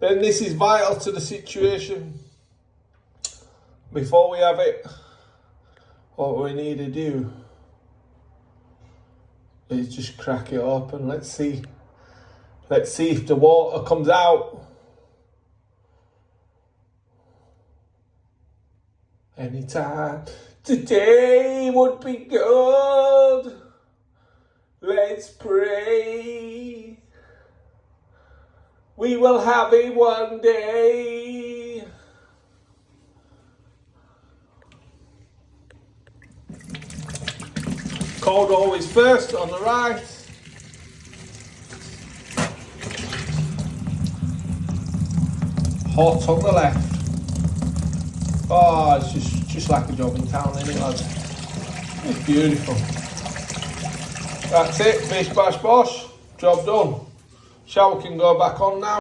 then this is vital to the situation. Before we have it, what we need to do is just crack it open. Let's see if the water comes out. Anytime today would be good. Let's pray. We will have it one day. Cold always first on the right. Hot on the left. Oh, it's just like a job in town, isn't it, lads? It's beautiful. That's it, bish bash bosh. Job done. Shower can go back on now.